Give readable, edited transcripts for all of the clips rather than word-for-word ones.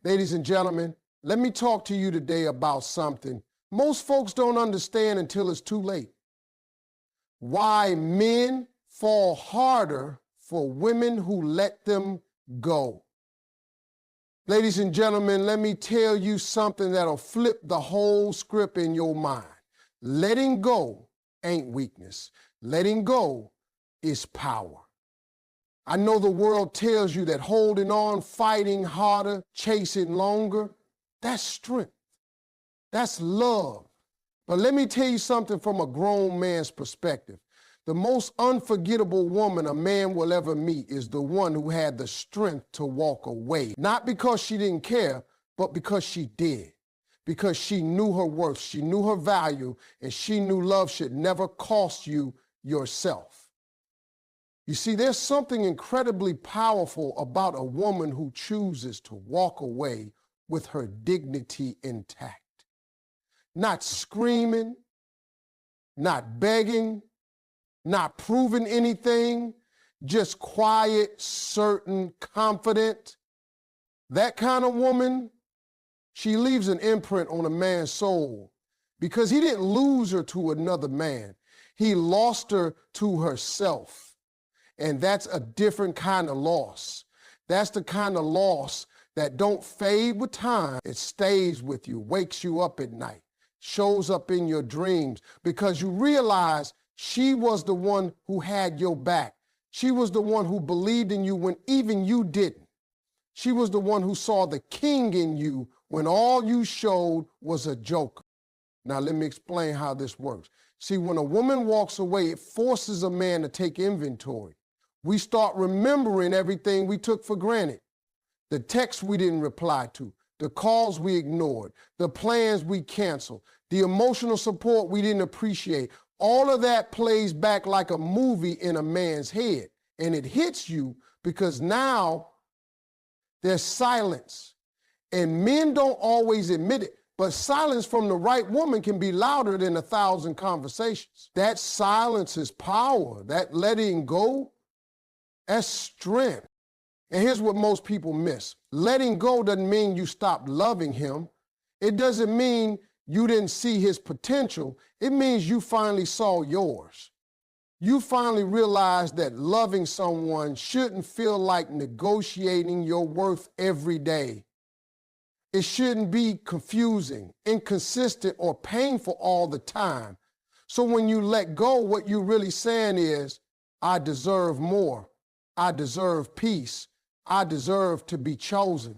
Ladies and gentlemen, let me talk to you today about something most folks don't understand until it's too late. Why men fall harder for women who let them go. Ladies and gentlemen, let me tell you something that'll flip the whole script in your mind. Letting go ain't weakness. Letting go is power. I know the world tells you that holding on, fighting harder, chasing longer, that's strength. That's love. But let me tell you something from a grown man's perspective. The most unforgettable woman a man will ever meet is the one who had the strength to walk away. Not because she didn't care, but because she did. Because she knew her worth, she knew her value, and she knew love should never cost you yourself. You see, there's something incredibly powerful about a woman who chooses to walk away with her dignity intact. Not screaming, not begging, not proving anything, just quiet, certain, confident. That kind of woman, she leaves an imprint on a man's soul because he didn't lose her to another man. He lost her to herself. And that's a different kind of loss. That's the kind of loss that don't fade with time. It stays with you, wakes you up at night, shows up in your dreams because you realize she was the one who had your back. She was the one who believed in you when even you didn't. She was the one who saw the king in you when all you showed was a joker. Now let me explain how this works. See, when a woman walks away, it forces a man to take inventory. We start remembering everything we took for granted. The texts we didn't reply to, the calls we ignored, the plans we canceled, the emotional support we didn't appreciate. All of that plays back like a movie in a man's head. And it hits you because now there's silence. And men don't always admit it, but silence from the right woman can be louder than 1,000 conversations. That silence is power. That letting go, that's strength. And here's what most people miss. Letting go doesn't mean you stopped loving him. It doesn't mean you didn't see his potential. It means you finally saw yours. You finally realized that loving someone shouldn't feel like negotiating your worth every day. It shouldn't be confusing, inconsistent, or painful all the time. So when you let go, what you're really saying is, I deserve more. I deserve peace. I deserve to be chosen.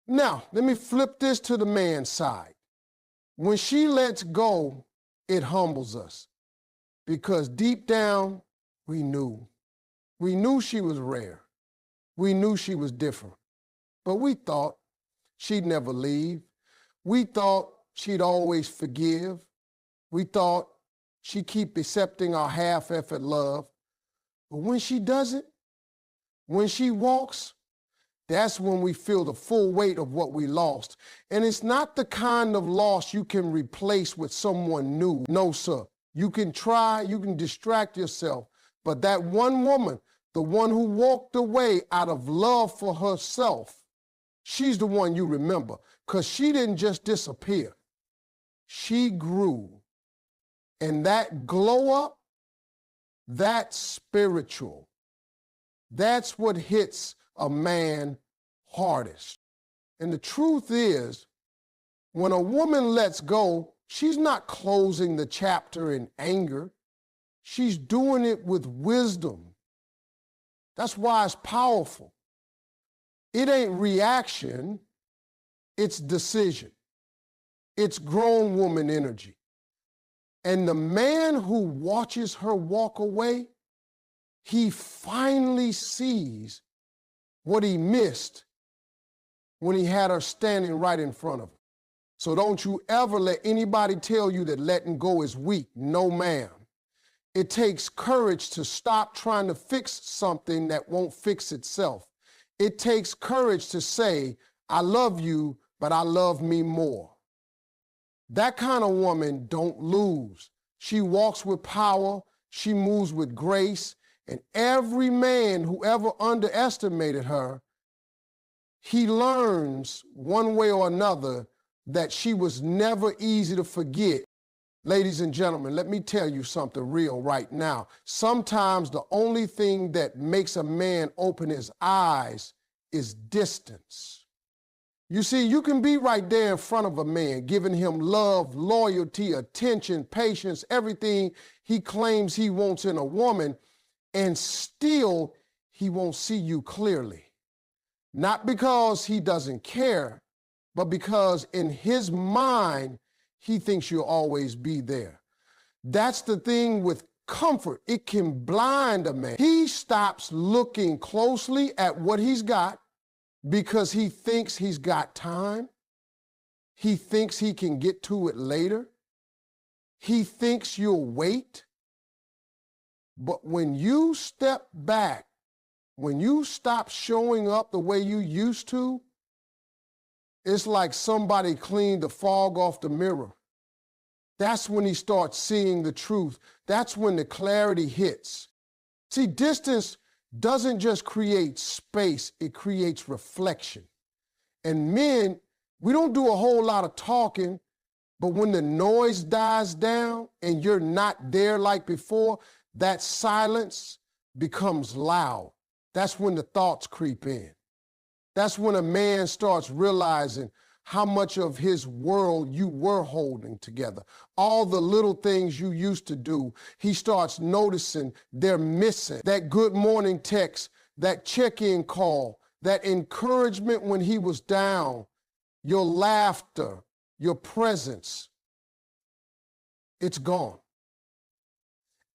Now, let me flip this to the man's side. When she lets go, it humbles us because deep down, we knew. We knew she was rare. We knew she was different, but we thought she'd never leave. We thought she'd always forgive. We thought she'd keep accepting our half-effort love. But when she doesn't, when she walks, that's when we feel the full weight of what we lost. And it's not the kind of loss you can replace with someone new. No, sir. You can try, you can distract yourself, but that one woman, the one who walked away out of love for herself, she's the one you remember because she didn't just disappear. She grew. And that glow up, that's spiritual. That's what hits a man hardest. And the truth is, when a woman lets go, she's not closing the chapter in anger. She's doing it with wisdom. That's why it's powerful. It ain't reaction, it's decision. It's grown woman energy. And the man who watches her walk away, he finally sees what he missed when he had her standing right in front of him. So don't you ever let anybody tell you that letting go is weak. No, ma'am. It takes courage to stop trying to fix something that won't fix itself. It takes courage to say, I love you, but I love me more. That kind of woman don't lose. She walks with power, she moves with grace, and every man who ever underestimated her, he learns one way or another that she was never easy to forget. Ladies and gentlemen, let me tell you something real right now. Sometimes the only thing that makes a man open his eyes is distance. You see, you can be right there in front of a man, giving him love, loyalty, attention, patience, everything he claims he wants in a woman, and still he won't see you clearly. Not because he doesn't care, but because in his mind, he thinks you'll always be there. That's the thing with comfort. It can blind a man. He stops looking closely at what he's got because he thinks he's got time. He thinks he can get to it later. He thinks you'll wait. But when you step back, when you stop showing up the way you used to, it's like somebody cleaned the fog off the mirror. That's when he starts seeing the truth. That's when the clarity hits. See, distance doesn't just create space, it creates reflection. And men, we don't do a whole lot of talking, but when the noise dies down and you're not there like before, that silence becomes loud. That's when the thoughts creep in. That's when a man starts realizing how much of his world you were holding together. All the little things you used to do, he starts noticing they're missing. That good morning text, that check-in call, that encouragement when he was down, your laughter, your presence, it's gone.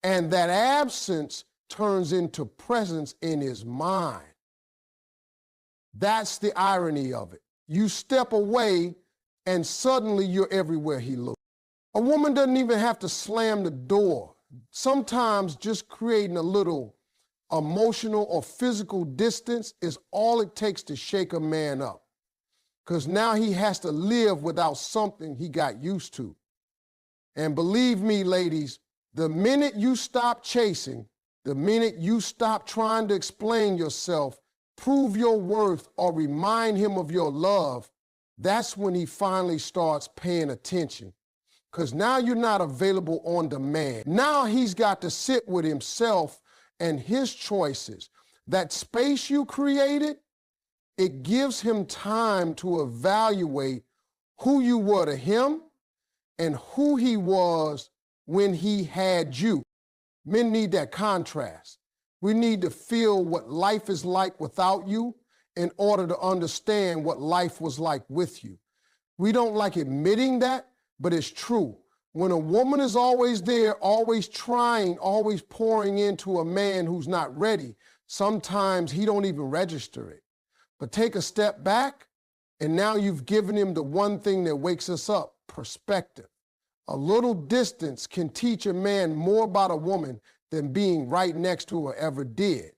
And that absence turns into presence in his mind. That's the irony of it. You step away and suddenly you're everywhere he looks. A woman doesn't even have to slam the door. Sometimes just creating a little emotional or physical distance is all it takes to shake a man up. Because now he has to live without something he got used to. And believe me, ladies, the minute you stop chasing, the minute you stop trying to explain yourself, prove your worth, or remind him of your love, that's when he finally starts paying attention. Because now you're not available on demand. Now he's got to sit with himself and his choices. That space you created, it gives him time to evaluate who you were to him and who he was when he had you. Men need that contrast. We need to feel what life is like without you in order to understand what life was like with you. We don't like admitting that, but it's true. When a woman is always there, always trying, always pouring into a man who's not ready, sometimes he don't even register it. But take a step back, and now you've given him the one thing that wakes us up, perspective. A little distance can teach a man more about a woman than being right next to her ever did.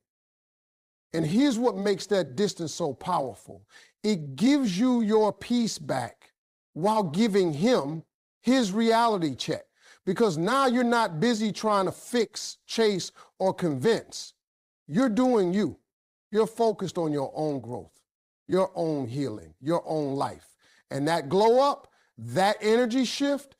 And here's what makes that distance so powerful. It gives you your peace back while giving him his reality check. Because now you're not busy trying to fix, chase, or convince. You're doing you. You're focused on your own growth, your own healing, your own life. And that glow up, that energy shift,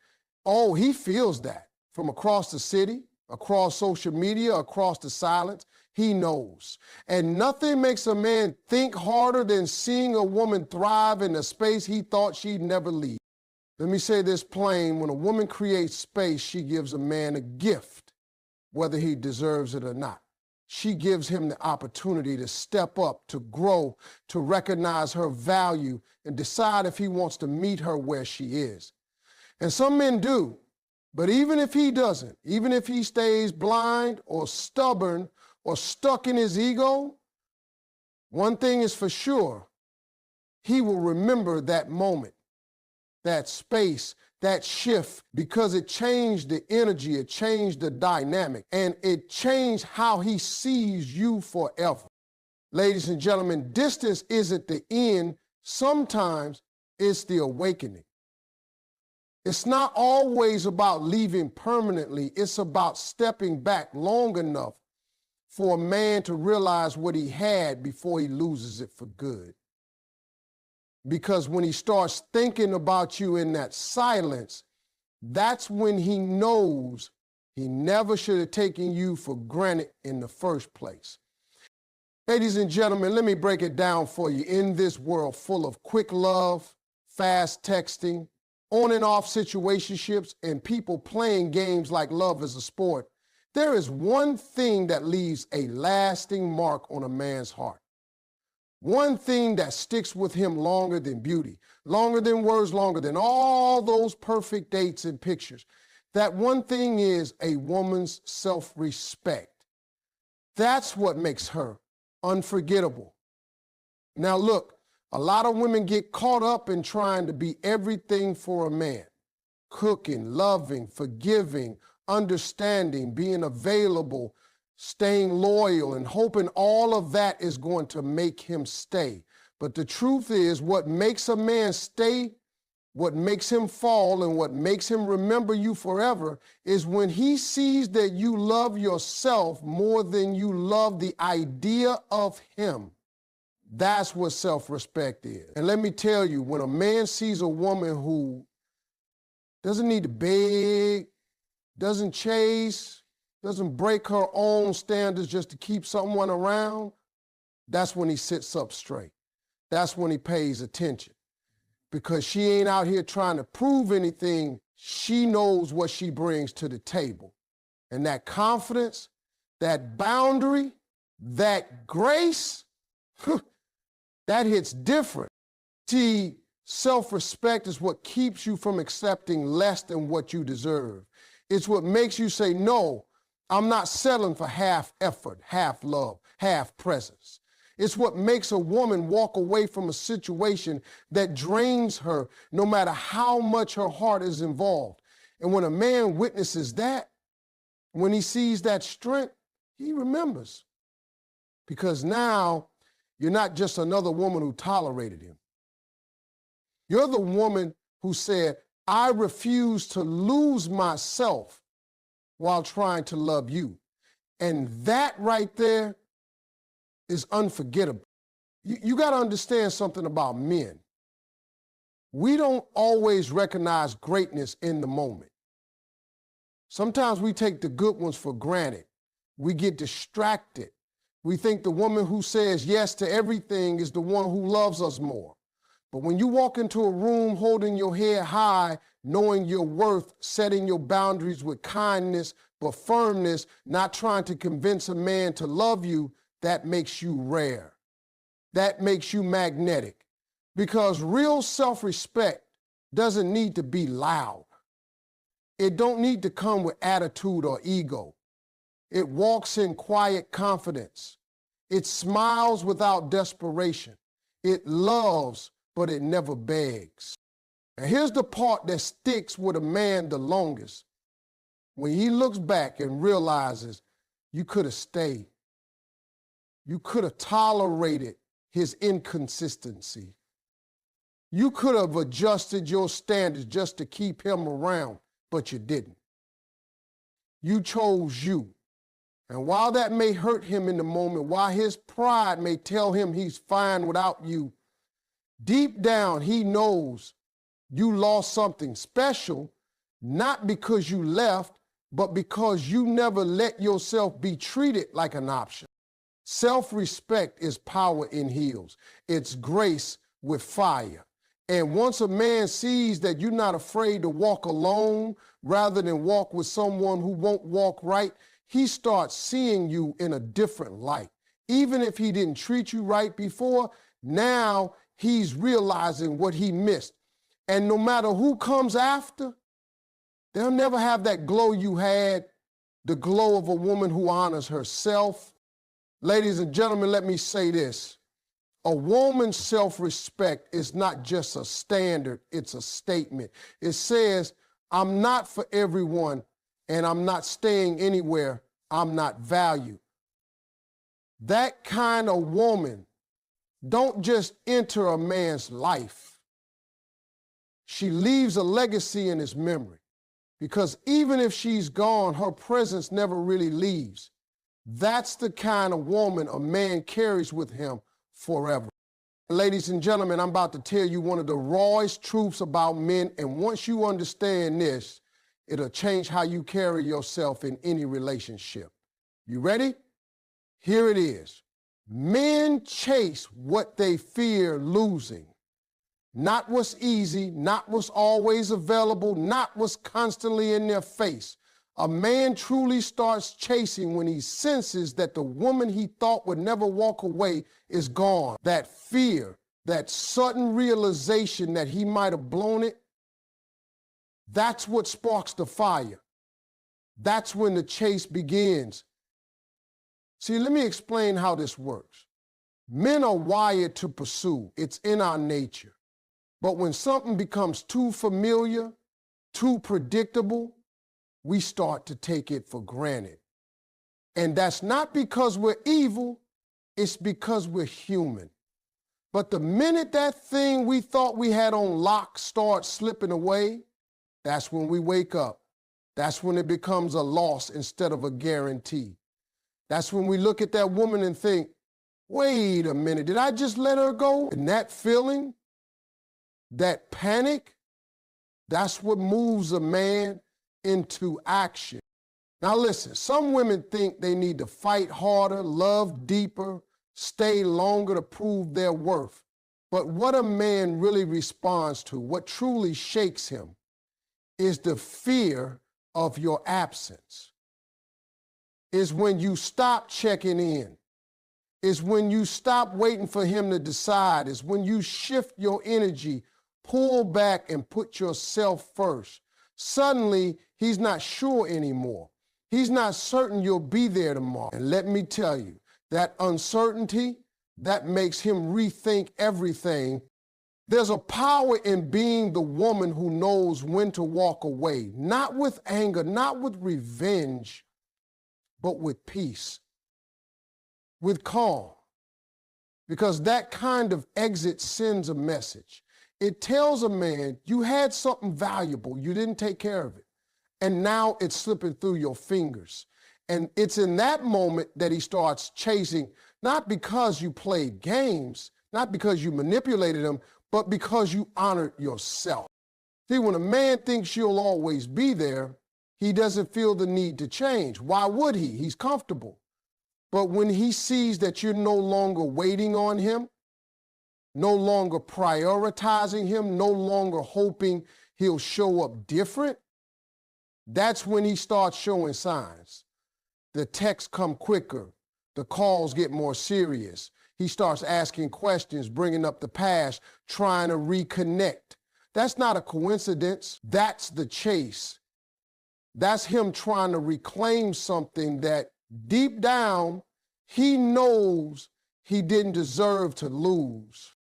oh, he feels that from across the city, across social media, across the silence. He knows. And nothing makes a man think harder than seeing a woman thrive in a space he thought she'd never leave. Let me say this plain. When a woman creates space, she gives a man a gift, whether he deserves it or not. She gives him the opportunity to step up, to grow, to recognize her value, and decide if he wants to meet her where she is. And some men do, but even if he doesn't, even if he stays blind or stubborn or stuck in his ego, one thing is for sure, he will remember that moment, that space, that shift, because it changed the energy, it changed the dynamic, and it changed how he sees you forever. Ladies and gentlemen, distance isn't the end. Sometimes it's the awakening. It's not always about leaving permanently. It's about stepping back long enough for a man to realize what he had before he loses it for good. Because when he starts thinking about you in that silence, that's when he knows he never should have taken you for granted in the first place. Ladies and gentlemen, let me break it down for you. In this world full of quick love, fast texting, on and off situationships, and people playing games like love is a sport, there is one thing that leaves a lasting mark on a man's heart. One thing that sticks with him longer than beauty, longer than words, longer than all those perfect dates and pictures. That one thing is a woman's self-respect. That's what makes her unforgettable. Now look, a lot of women get caught up in trying to be everything for a man. Cooking, loving, forgiving, understanding, being available, staying loyal, and hoping all of that is going to make him stay. But the truth is, what makes a man stay, what makes him fall, and what makes him remember you forever is when he sees that you love yourself more than you love the idea of him. That's what self-respect is. And let me tell you, when a man sees a woman who doesn't need to beg, doesn't chase, doesn't break her own standards just to keep someone around, that's when he sits up straight. That's when he pays attention. Because she ain't out here trying to prove anything. She knows what she brings to the table. And that confidence, that boundary, that grace, that hits different. See, self-respect is what keeps you from accepting less than what you deserve. It's what makes you say, no, I'm not settling for half effort, half love, half presence. It's what makes a woman walk away from a situation that drains her, no matter how much her heart is involved. And when a man witnesses that, when he sees that strength, he remembers. Because now you're not just another woman who tolerated him. You're the woman who said, I refuse to lose myself while trying to love you. And that right there is unforgettable. You got to understand something about men. We don't always recognize greatness in the moment. Sometimes we take the good ones for granted. We get distracted. We think the woman who says yes to everything is the one who loves us more. But when you walk into a room holding your head high, knowing your worth, setting your boundaries with kindness, but firmness, not trying to convince a man to love you, that makes you rare. That makes you magnetic. Because real self-respect doesn't need to be loud. It don't need to come with attitude or ego. It walks in quiet confidence. It smiles without desperation. It loves, but it never begs. And here's the part that sticks with a man the longest. When he looks back and realizes you could have stayed. You could have tolerated his inconsistency. You could have adjusted your standards just to keep him around, but you didn't. You chose you. And while that may hurt him in the moment, while his pride may tell him he's fine without you, deep down he knows you lost something special, not because you left, but because you never let yourself be treated like an option. Self-respect is power in heels. It's grace with fire. And once a man sees that you're not afraid to walk alone rather than walk with someone who won't walk right, he starts seeing you in a different light. Even if he didn't treat you right before, now he's realizing what he missed. And no matter who comes after, they'll never have that glow you had, the glow of a woman who honors herself. Ladies and gentlemen, let me say this. A woman's self-respect is not just a standard, it's a statement. It says, I'm not for everyone, and I'm not staying anywhere I'm not valued. That kind of woman don't just enter a man's life. She leaves a legacy in his memory. Because even if she's gone, her presence never really leaves. That's the kind of woman a man carries with him forever. Ladies and gentlemen, I'm about to tell you one of the rawest truths about men, and once you understand this, it'll change how you carry yourself in any relationship. You ready? Here it is. Men chase what they fear losing. Not what's easy, not what's always available, not what's constantly in their face. A man truly starts chasing when he senses that the woman he thought would never walk away is gone. That fear, that sudden realization that he might have blown it, that's what sparks the fire. That's when the chase begins. See, let me explain how this works. Men are wired to pursue. It's in our nature. But when something becomes too familiar, too predictable, we start to take it for granted. And that's not because we're evil, it's because we're human. But the minute that thing we thought we had on lock starts slipping away, that's when we wake up. That's when it becomes a loss instead of a guarantee. That's when we look at that woman and think, wait a minute, did I just let her go? And that feeling, that panic, that's what moves a man into action. Now listen, some women think they need to fight harder, love deeper, stay longer to prove their worth. But what a man really responds to, what truly shakes him, is the fear of your absence. Is when you stop checking in. Is when you stop waiting for him to decide. Is when you shift your energy, pull back and put yourself first. Suddenly, he's not sure anymore. He's not certain you'll be there tomorrow. And let me tell you, that uncertainty, that makes him rethink everything. There's a power in being the woman who knows when to walk away, not with anger, not with revenge, but with peace, with calm. Because that kind of exit sends a message. It tells a man you had something valuable, you didn't take care of it, and now it's slipping through your fingers. And it's in that moment that he starts chasing, not because you played games, not because you manipulated him, but because you honored yourself. See, when a man thinks you'll always be there, he doesn't feel the need to change. Why would he? He's comfortable. But when he sees that you're no longer waiting on him, no longer prioritizing him, no longer hoping he'll show up different, that's when he starts showing signs. The texts come quicker. The calls get more serious. He starts asking questions, bringing up the past, trying to reconnect. That's not a coincidence. That's the chase. That's him trying to reclaim something that deep down he knows he didn't deserve to lose.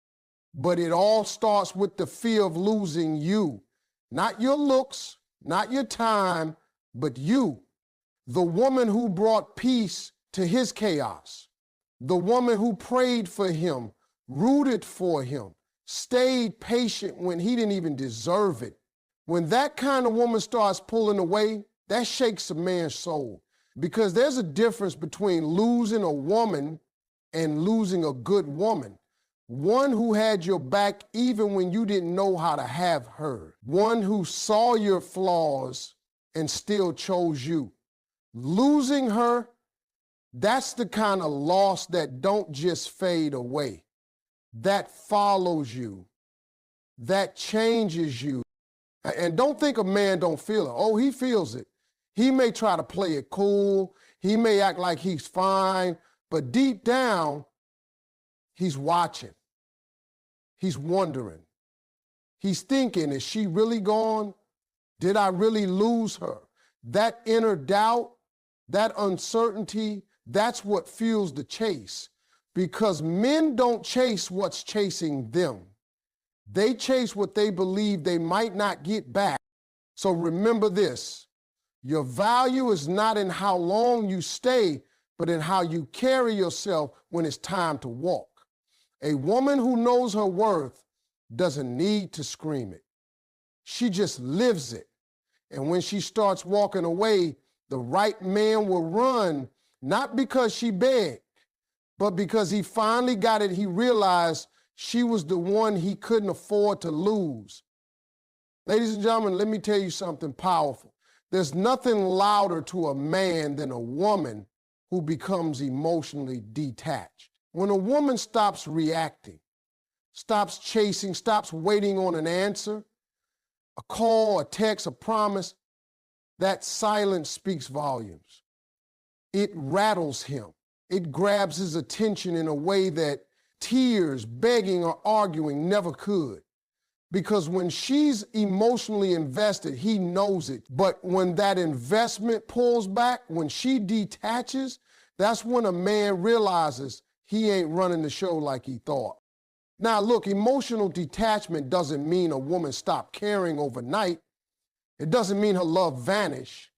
But it all starts with the fear of losing you. Not your looks, not your time, but you. The woman who brought peace to his chaos. The woman who prayed for him, rooted for him, stayed patient when he didn't even deserve it. When that kind of woman starts pulling away, that shakes a man's soul. Because there's a difference between losing a woman and losing a good woman. One who had your back even when you didn't know how to have her. One who saw your flaws and still chose you. Losing her, that's the kind of loss that don't just fade away. That follows you. That changes you. And don't think a man don't feel it. Oh, he feels it. He may try to play it cool. He may act like he's fine. But deep down, he's watching. He's wondering. He's thinking, is she really gone? Did I really lose her? That inner doubt, that uncertainty, that's what fuels the chase. Because men don't chase what's chasing them. They chase what they believe they might not get back. So remember this, your value is not in how long you stay, but in how you carry yourself when it's time to walk. A woman who knows her worth doesn't need to scream it. She just lives it. And when she starts walking away, the right man will run, not because she begged, but because he finally got it. He realized She was the one he couldn't afford to lose. Ladies and gentlemen, let me tell you something powerful. There's nothing louder to a man than a woman who becomes emotionally detached. When a woman stops reacting, stops chasing, stops waiting on an answer, a call, a text, a promise, that silence speaks volumes. It rattles him. It grabs his attention in a way that tears, begging, or arguing never could. Because when she's emotionally invested, he knows it. But when that investment pulls back, when she detaches, that's when a man realizes he ain't running the show like he thought. Now, look, emotional detachment doesn't mean a woman stopped caring overnight. It doesn't mean her love vanished.